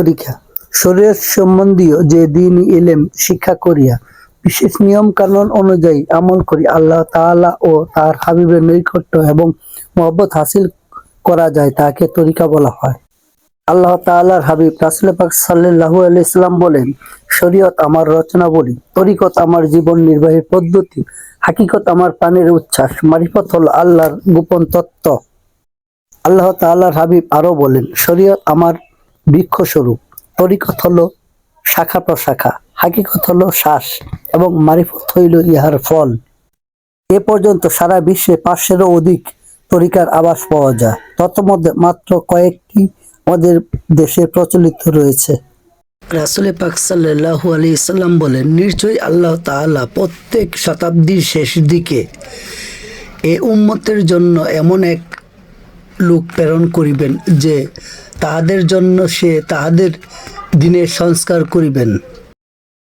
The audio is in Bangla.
তরিকা শরীয়ত সম্বন্ধীয় যে দ্বীনী ইলম শিক্ষা করিয়া বিশেষ নিয়ম কানুন অনুযায়ী আমল করি আল্লাহ তাআলা ও তার হাবিবের নৈকট্য এবং মহব্বত হাসিল করা যায় তাকে তরিকা বলা হয়। আল্লাহ তাআলার হাবিব রাসূল পাক সাল্লাল্লাহু আলাইহি সাল্লাম বলেন, শরীয়ত আমার রচনাবলী, তরিকত আমার জীবন নির্বাহের পদ্ধতি, হাকিকত আমার প্রাণের উচ্ছ্বাস, মারিফত হলো আল্লাহর গোপন তত্ত্ব। আল্লাহ তাআলার হাবিব আরো বলেন, শরীয়ত আমার বৃক্ষস্বরূপ, তরিকত হলো শাখা প্রশাখা, হাকিকত হলো শ্বাস এবং মারিফত হইল ইহার ফল। এ পর্যন্ত সারা বিশ্বে 500-এরও অধিক তরিকার আভাস পাওয়া যায়, তন্মধ্যে মাত্র কয়েকটি আমাদের দেশে প্রচলিত রয়েছে। রাসূল পাক সাল্লাল্লাহু আলাইহি সাল্লাম বলেন, নিশ্চয়ই আল্লাহ তাআলা প্রত্যেক শতাব্দীর শেষ দিকে এ উম্মতের জন্য এমন এক লোক প্রেরণ করিবেন যে তাহাদের জন্য সে তাহাদের দিনের সংস্কার করিবেন।